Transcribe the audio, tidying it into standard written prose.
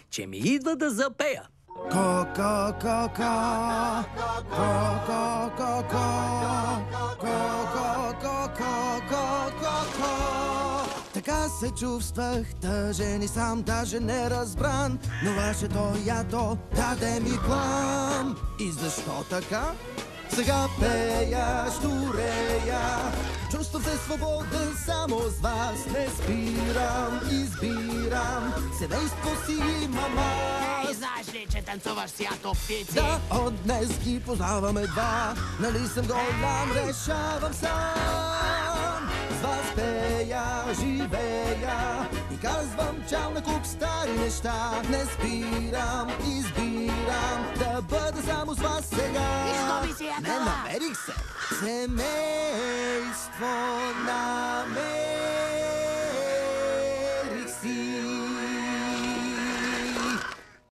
че ми идва да запея. Така се чувствах, тъжен и сам, даже не разбран, но вашето ято даде ми план. И защо така? Сега пея, штурея, чувствам се свободен само с вас. Не спирам, избирам, семейство си имам аз. Ей, знаеш ли, че танцуваш с ято птици? Да, от днес ги познаваме два. Нали съм голям, решавам сам. С вас пея, живея и казвам чао на куп стари неща. Не спирам, избирам да бъда само с вас сега. Изгуби си ято! Не намерих се. Семейство намерих.